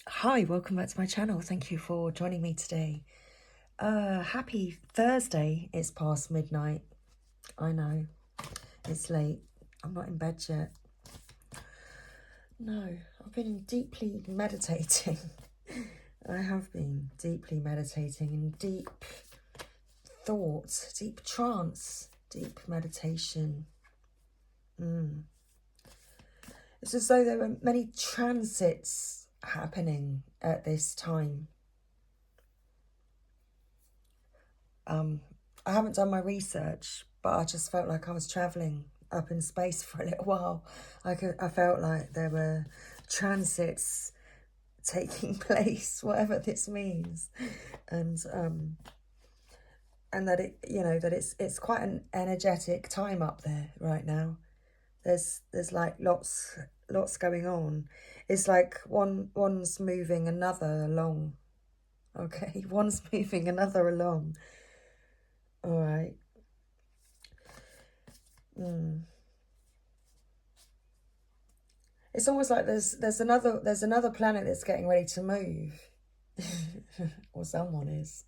Hi, welcome back to my channel. Thank you for joining me today. Happy Thursday. It's past midnight. I know, it's late. I'm not in bed yet. No, I've been deeply meditating. I have been deeply meditating in deep thought, deep trance, deep meditation. It's as though there were many transits happening at this time. I haven't done my research, but I just felt like I was travelling up in space for a little while. I felt like there were transits taking place, whatever this means, and that it's quite an energetic time up there right now. There's like lots going on. It's like one's moving another along. Okay, one's moving another along. All right. It's almost like there's another planet that's getting ready to move. Or someone is.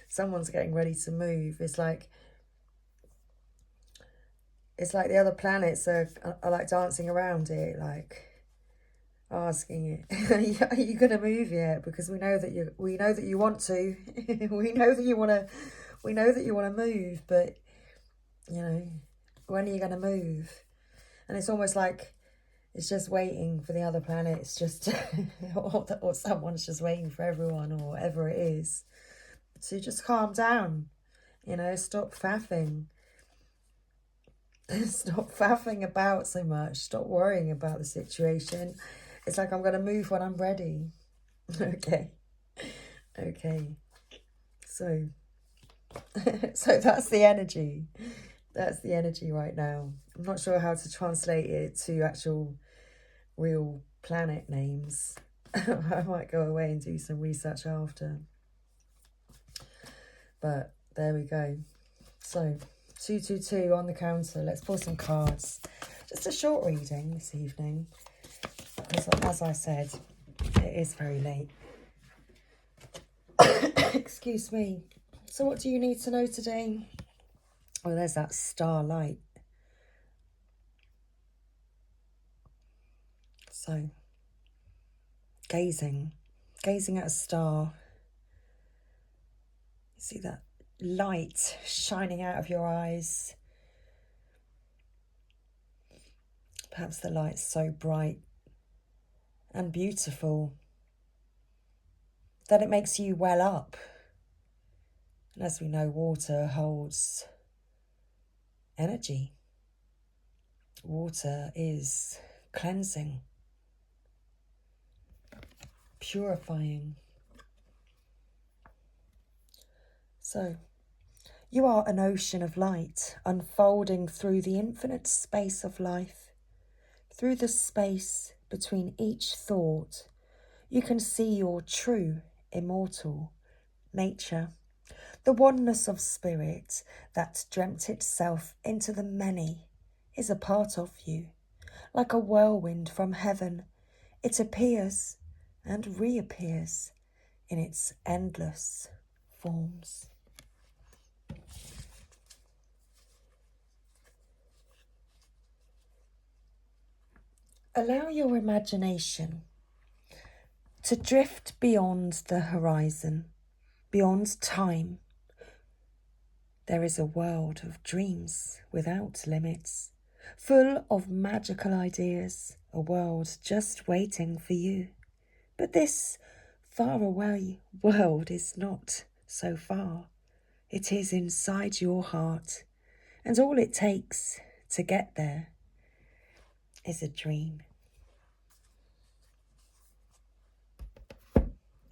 Someone's getting ready to move. It's like the other planets are like dancing around it, like asking it, are you gonna move yet? Because we know that you want to. we know that you wanna move, but when are you gonna move? And it's almost like it's just waiting for the other planets, just or someone's just waiting for everyone, or whatever it is, to just calm down, stop faffing. Stop faffing about so much. Stop worrying about the situation. It's like, I'm going to move when I'm ready. Okay. So, so that's the energy. That's the energy right now. I'm not sure how to translate it to actual real planet names. I might go away and do some research after. But there we go. So 222 on the counter. Let's pull some cards. Just a short reading this evening, because as I said, it is very late. Excuse me. So what do you need to know today? Oh, there's that starlight. So gazing at a star. See that light shining out of your eyes. Perhaps the light's so bright and beautiful that it makes you well up. And as we know, water holds energy. Water is cleansing, purifying. So, you are an ocean of light unfolding through the infinite space of life. Through the space between each thought, you can see your true, immortal nature. The oneness of spirit that dreamt itself into the many is a part of you. Like a whirlwind from heaven, it appears and reappears in its endless forms. Allow your imagination to drift beyond the horizon, beyond time. There is a world of dreams without limits, full of magical ideas, a world just waiting for you. But this faraway world is not so far. It is inside your heart, and all it takes to get there is a dream.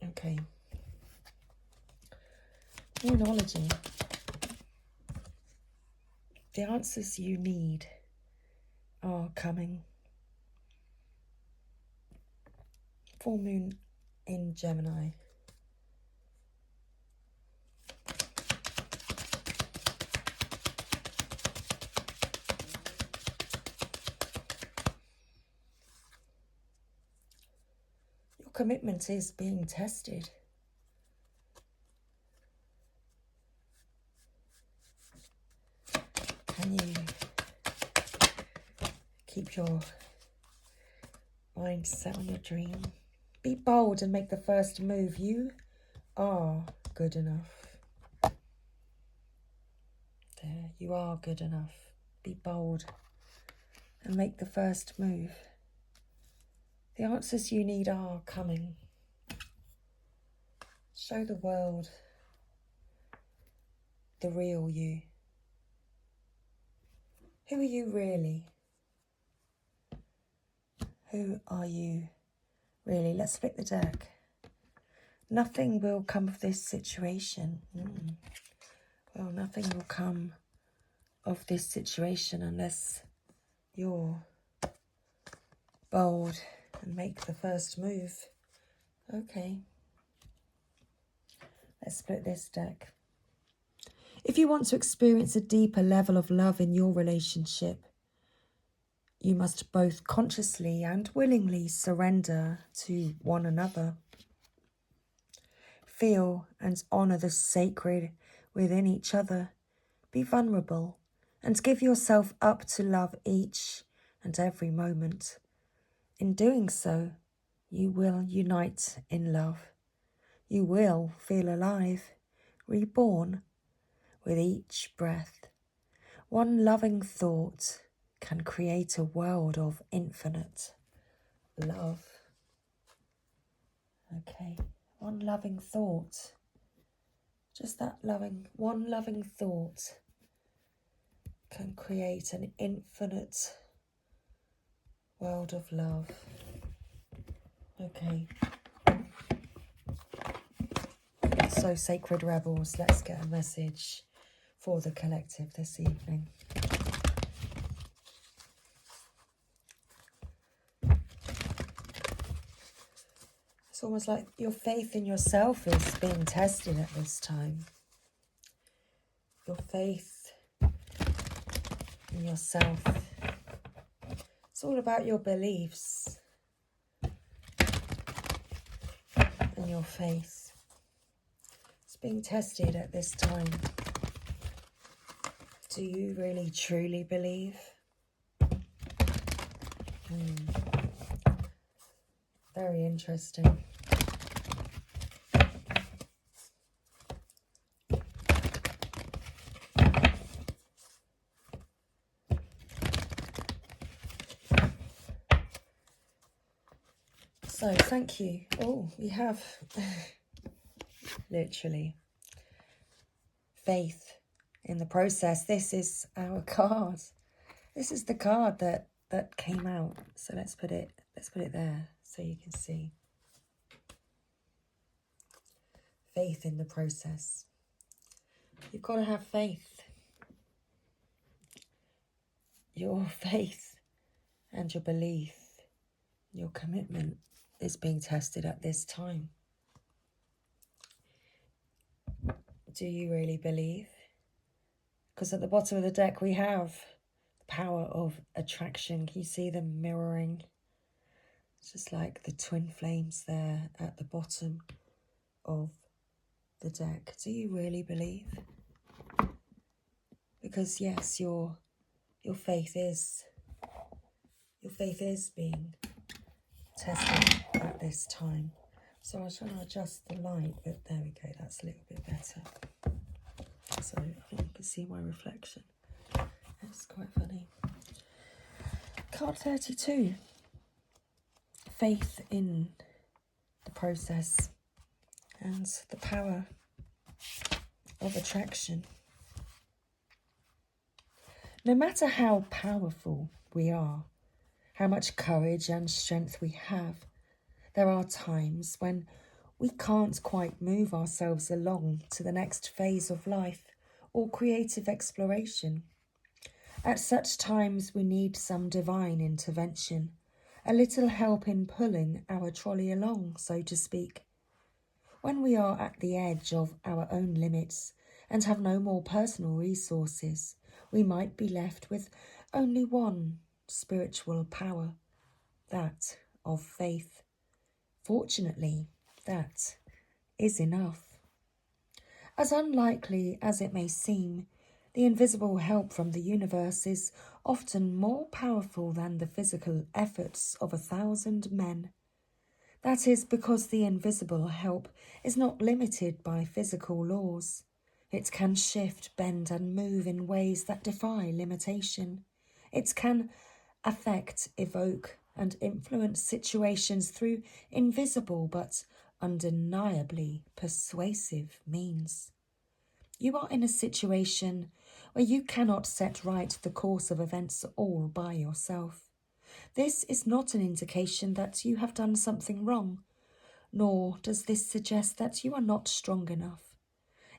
Okay. Numerology. The answers you need are coming. Full moon in Gemini. commitment is being tested. Can you keep your mind set on your dream? Be bold and make the first move. You are good enough. There, you are good enough. Be bold and make the first move. The answers you need are coming. Show the world the real you. Who are you really? Who are you really? Let's flip the deck. Nothing will come of this situation. Well, nothing will come of this situation unless you're bold and make the first move. Okay. Let's split this deck. If you want to experience a deeper level of love in your relationship, you must both consciously and willingly surrender to one another. Feel and honour the sacred within each other. Be vulnerable and give yourself up to love each and every moment. In doing so, you will unite in love. You will feel alive, reborn with each breath. One loving thought can create a world of infinite love. Okay, one loving thought. Just that one loving thought can create an infinite world of love. Okay. So, Sacred Rebels, let's get a message for the collective this evening. It's almost like your faith in yourself is being tested at this time. Your faith in yourself. It's all about your beliefs and your faith. It's being tested at this time. Do you really truly believe? Very interesting. So, thank you. Oh, we have literally faith in the process. This is our card. This is the card that came out. So let's put it there so you can see. Faith in the process. You've got to have faith. Your faith and your belief, your commitment is being tested at this time. Do you really believe? Because at the bottom of the deck we have the power of attraction. Can you see them mirroring? It's just like the twin flames there at the bottom of the deck. Do you really believe? Because yes, your faith is being tested at this time. So I was trying to adjust the light, but there we go, that's a little bit better. So I think you can see my reflection. That's quite funny. Card 32. Faith in the process and the power of attraction. No matter how powerful we are, how much courage and strength we have, there are times when we can't quite move ourselves along to the next phase of life or creative exploration. At such times we need some divine intervention, a little help in pulling our trolley along, so to speak. When we are at the edge of our own limits and have no more personal resources, we might be left with only one spiritual power, that of faith. Fortunately, that is enough. As unlikely as it may seem, the invisible help from the universe is often more powerful than the physical efforts of 1,000 men. That is because the invisible help is not limited by physical laws. It can shift, bend, and move in ways that defy limitation. It can affect, evoke, and influence situations through invisible but undeniably persuasive means. You are in a situation where you cannot set right the course of events all by yourself. This is not an indication that you have done something wrong, nor does this suggest that you are not strong enough.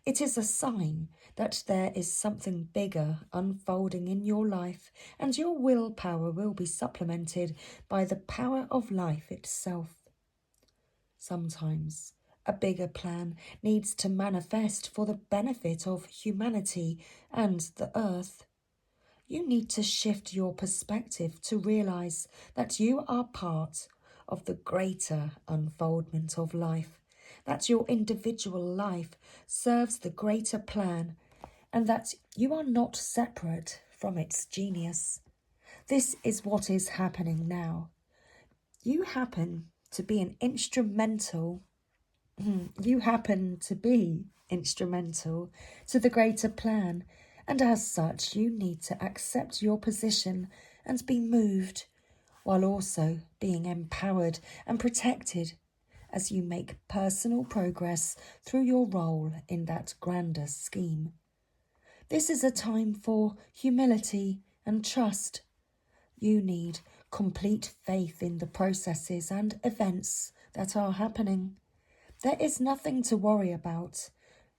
It is a sign that there is something bigger unfolding in your life, and your willpower will be supplemented by the power of life itself. Sometimes a bigger plan needs to manifest for the benefit of humanity and the earth. You need to shift your perspective to realize that you are part of the greater unfoldment of life, that your individual life serves the greater plan, and that you are not separate from its genius. This is what is happening now. You happen to be instrumental to the greater plan, and as such you need to accept your position and be moved, while also being empowered and protected as you make personal progress through your role in that grander scheme. This is a time for humility and trust. You need complete faith in the processes and events that are happening. There is nothing to worry about.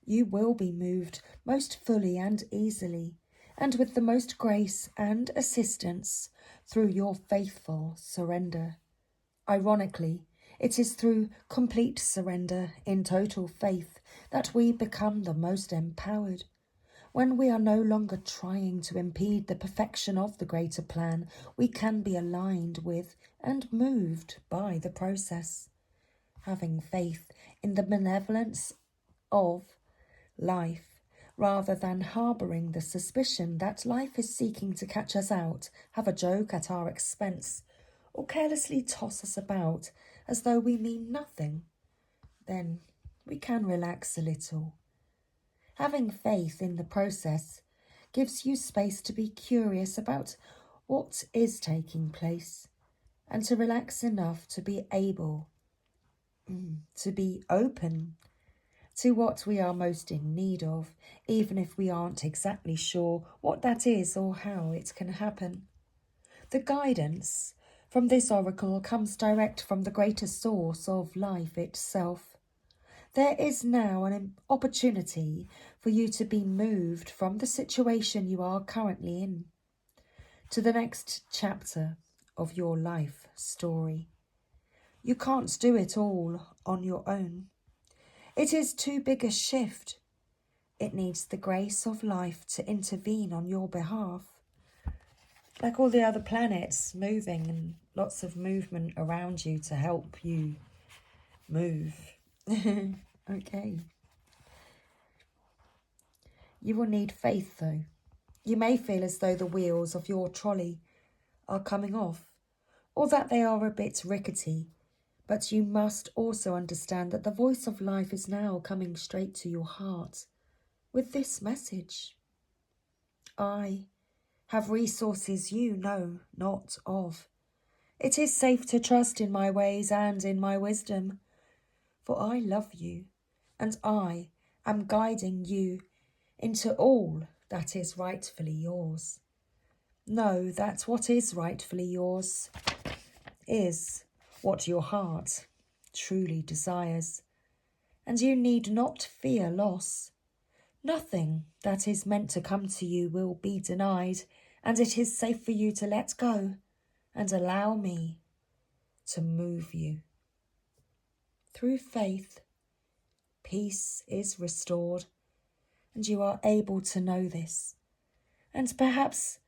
You will be moved most fully and easily, and with the most grace and assistance through your faithful surrender. Ironically, it is through complete surrender in total faith that we become the most empowered. When we are no longer trying to impede the perfection of the greater plan, we can be aligned with and moved by the process. Having faith in the benevolence of life, rather than harbouring the suspicion that life is seeking to catch us out, have a joke at our expense, or carelessly toss us about as though we mean nothing, then we can relax a little. Having faith in the process gives you space to be curious about what is taking place and to relax enough to be able to be open to what we are most in need of, even if we aren't exactly sure what that is or how it can happen. The guidance from this oracle comes direct from the greater source of life itself. There is now an opportunity for you to be moved from the situation you are currently in to the next chapter of your life story. You can't do it all on your own. It is too big a shift. It needs the grace of life to intervene on your behalf. Like all the other planets moving and lots of movement around you to help you move. Okay. You will need faith though. You may feel as though the wheels of your trolley are coming off, or that they are a bit rickety, but you must also understand that the voice of life is now coming straight to your heart with this message. I have resources you know not of. It is safe to trust in my ways and in my wisdom, for I love you, and I am guiding you into all that is rightfully yours. Know that what is rightfully yours is what your heart truly desires, and you need not fear loss. Nothing that is meant to come to you will be denied, and it is safe for you to let go and allow me to move you. Through faith, peace is restored, and you are able to know this, and perhaps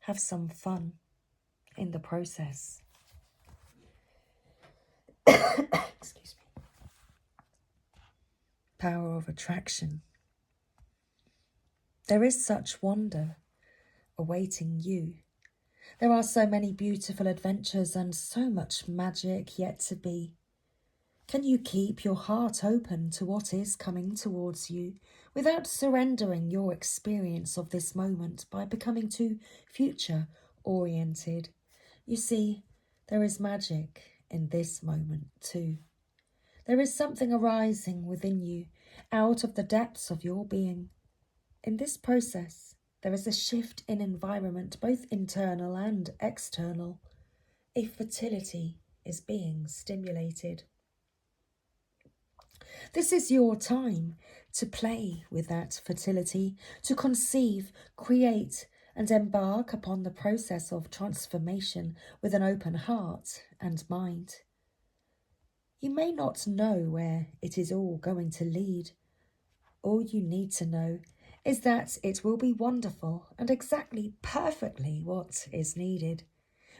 have some fun in the process. Excuse me. Power of attraction. There is such wonder awaiting you. There are so many beautiful adventures and so much magic yet to be. Can you keep your heart open to what is coming towards you without surrendering your experience of this moment by becoming too future-oriented? You see, there is magic in this moment too. There is something arising within you out of the depths of your being. In this process, there is a shift in environment, both internal and external. A fertility is being stimulated. This is your time to play with that fertility, to conceive, create, and embark upon the process of transformation with an open heart and mind. You may not know where it is all going to lead. All you need to know is that it will be wonderful and exactly perfectly what is needed.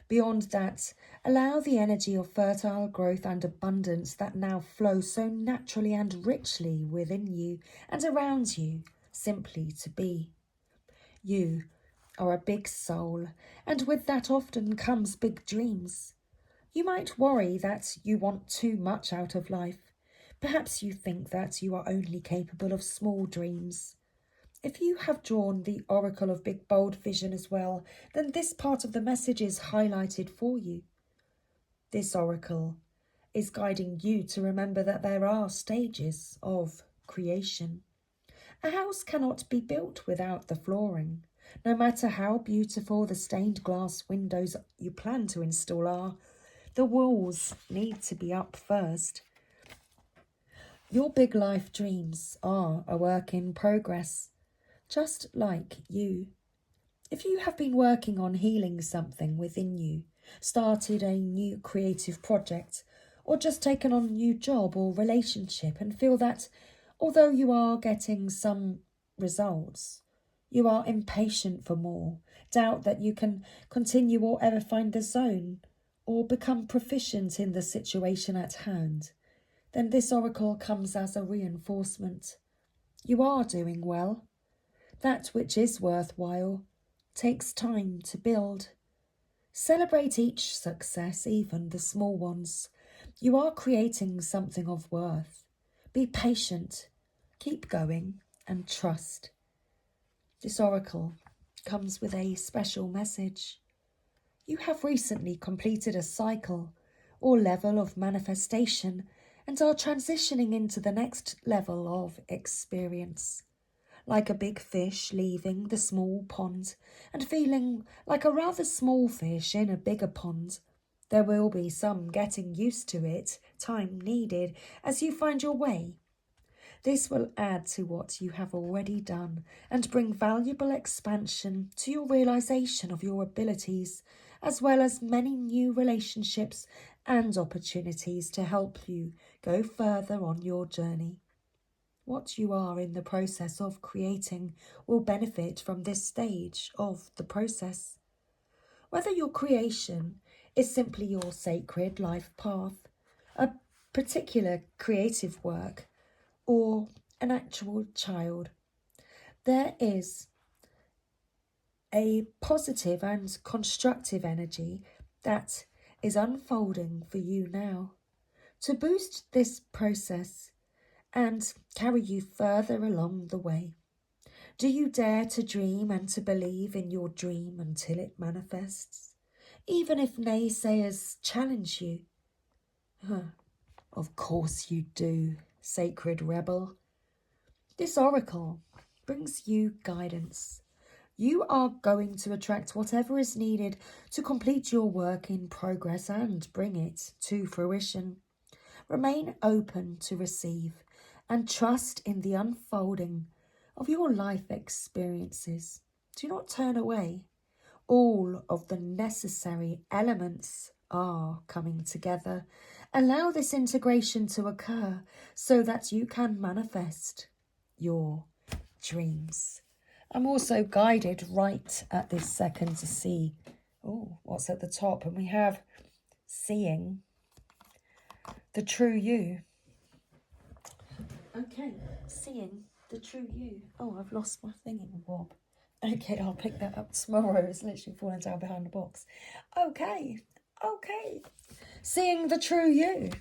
Beyond that, allow the energy of fertile growth and abundance that now flows so naturally and richly within you and around you simply to be. You are a big soul, and with that often comes big dreams. You might worry that you want too much out of life. Perhaps you think that you are only capable of small dreams. If you have drawn the Oracle of Big Bold Vision as well, then this part of the message is highlighted for you. This Oracle is guiding you to remember that there are stages of creation. A house cannot be built without the flooring. No matter how beautiful the stained glass windows you plan to install are, the walls need to be up first. Your big life dreams are a work in progress. Just like you. If you have been working on healing something within you, started a new creative project, or just taken on a new job or relationship and feel that although you are getting some results, you are impatient for more, doubt that you can continue or ever find the zone or become proficient in the situation at hand, then this oracle comes as a reinforcement. You are doing well. That which is worthwhile takes time to build. Celebrate each success, even the small ones. You are creating something of worth. Be patient, keep going, and trust. This oracle comes with a special message. You have recently completed a cycle or level of manifestation and are transitioning into the next level of experience. Like a big fish leaving the small pond and feeling like a rather small fish in a bigger pond. There will be some getting used to it, time needed, as you find your way. This will add to what you have already done and bring valuable expansion to your realization of your abilities, as well as many new relationships and opportunities to help you go further on your journey. What you are in the process of creating will benefit from this stage of the process. Whether your creation is simply your sacred life path, a particular creative work, or an actual child, there is a positive and constructive energy that is unfolding for you now. To boost this process and carry you further along the way, do you dare to dream and to believe in your dream until it manifests, even if naysayers challenge you? Of course you do, sacred rebel. This oracle brings you guidance. You are going to attract whatever is needed to complete your work in progress and bring it to fruition. Remain open to receive and trust in the unfolding of your life experiences. Do not turn away. All of the necessary elements are coming together. Allow this integration to occur so that you can manifest your dreams. I'm also guided right at this second to see what's at the top, and we have seeing, the true you. Okay, seeing the true you. Oh, I've lost my thingy bob. Okay, I'll pick that up tomorrow. It's literally falling down behind the box. Okay. Seeing the true you.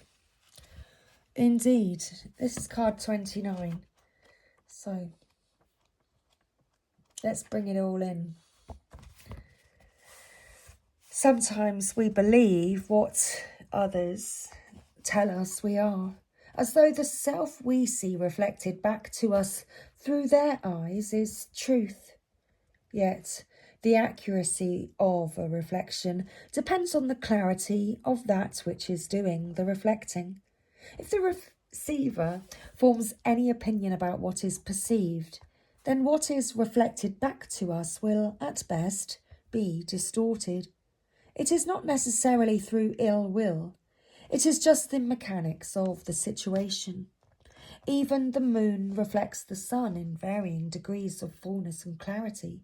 Indeed. This is card 29. So, let's bring it all in. Sometimes we believe what others tell us we are, as though the self we see reflected back to us through their eyes is truth. Yet, the accuracy of a reflection depends on the clarity of that which is doing the reflecting. If the receiver forms any opinion about what is perceived, then what is reflected back to us will, at best, be distorted. It is not necessarily through ill will. It is just the mechanics of the situation. Even the moon reflects the sun in varying degrees of fullness and clarity.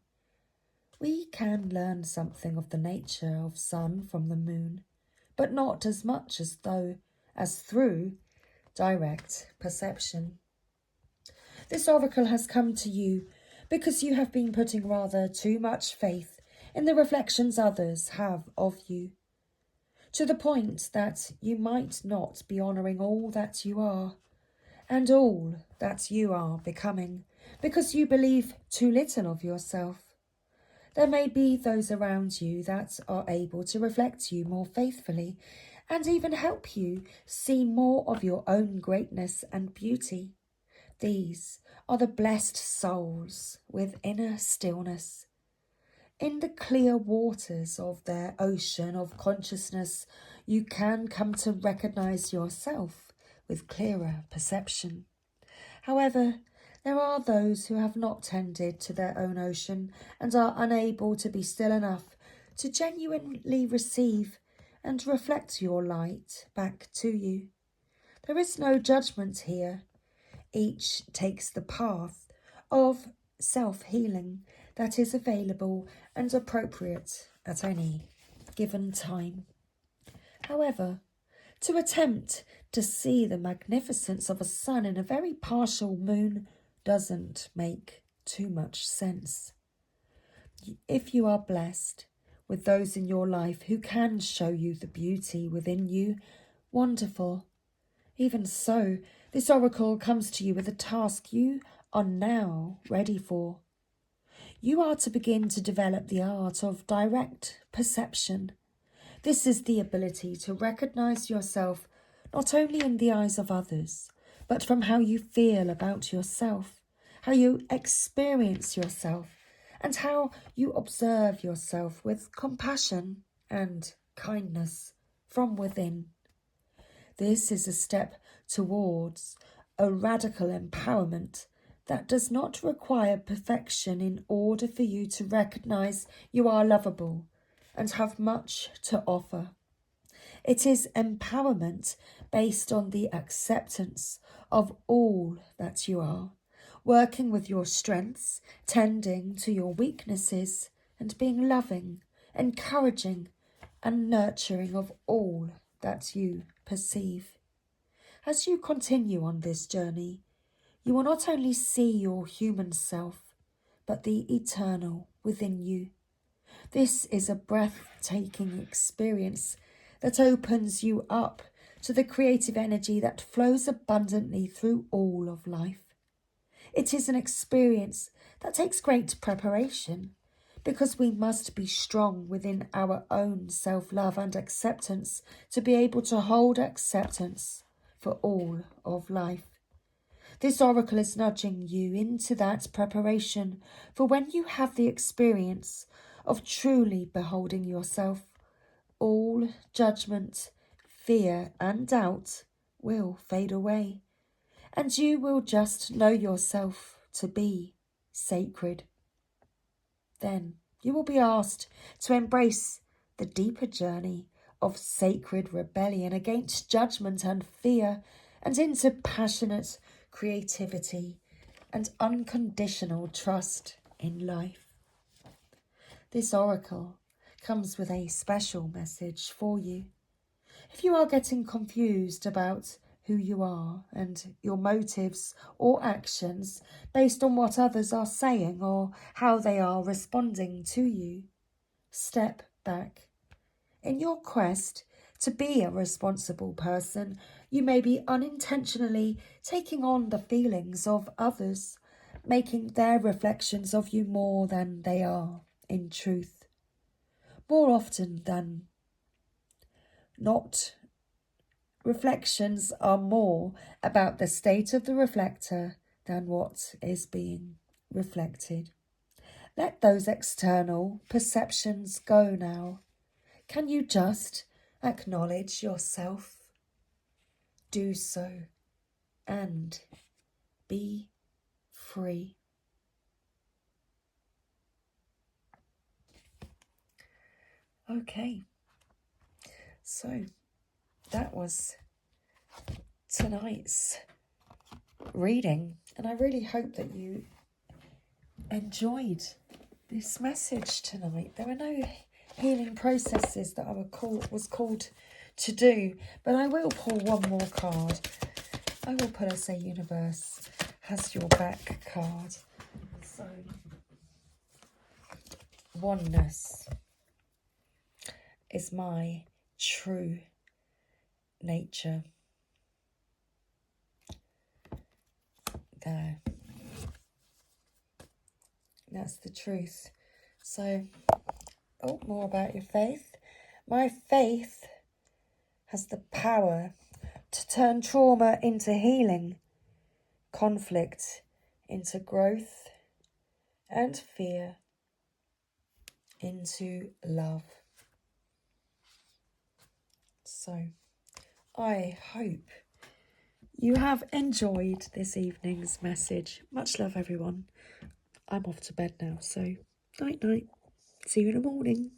We can learn something of the nature of sun from the moon, but not as much as through direct perception. This oracle has come to you because you have been putting rather too much faith in the reflections others have of you, to the point that you might not be honouring all that you are, and all that you are becoming, because you believe too little of yourself. There may be those around you that are able to reflect you more faithfully and even help you see more of your own greatness and beauty. These are the blessed souls with inner stillness. In the clear waters of their ocean of consciousness, you can come to recognize yourself with clearer perception. However, there are those who have not tended to their own ocean and are unable to be still enough to genuinely receive and reflect your light back to you. There is no judgment here. Each takes the path of self-healing that is available and appropriate at any given time. However, to attempt to see the magnificence of a sun in a very partial moon doesn't make too much sense. If you are blessed with those in your life who can show you the beauty within you, wonderful. Even so, this oracle comes to you with a task you are now ready for. You are to begin to develop the art of direct perception. This is the ability to recognize yourself not only in the eyes of others, but from how you feel about yourself, how you experience yourself, and how you observe yourself with compassion and kindness from within. This is a step towards a radical empowerment that does not require perfection in order for you to recognize you are lovable and have much to offer. It is empowerment based on the acceptance of all that you are, working with your strengths, tending to your weaknesses, and being loving, encouraging, and nurturing of all that you perceive. As you continue on this journey, you will not only see your human self, but the eternal within you. This is a breathtaking experience that opens you up to the creative energy that flows abundantly through all of life. It is an experience that takes great preparation, because we must be strong within our own self-love and acceptance to be able to hold acceptance for all of life. This oracle is nudging you into that preparation for when you have the experience of truly beholding yourself. All judgment, fear, and doubt will fade away, and you will just know yourself to be sacred. Then you will be asked to embrace the deeper journey of sacred rebellion against judgment and fear, and into passionate creativity and unconditional trust in life. This oracle comes with a special message for you. If you are getting confused about who you are and your motives or actions based on what others are saying or how they are responding to you, step back. In your quest to be a responsible person, you may be unintentionally taking on the feelings of others, making their reflections of you more than they are in truth. More often than not, reflections are more about the state of the reflector than what is being reflected. Let those external perceptions go now. Can you just acknowledge yourself? Do so and be free. Okay, so that was tonight's reading, and I really hope that you enjoyed this message tonight. There were no healing processes that I was called to do, but I will pull one more card. I will put us a universe has your back card. So, oneness is my true nature. There. That's the truth. So, more about your faith. My faith has the power to turn trauma into healing, conflict into growth, and fear into love. So, I hope you have enjoyed this evening's message. Much love, everyone. I'm off to bed now, so night night. See you in the morning.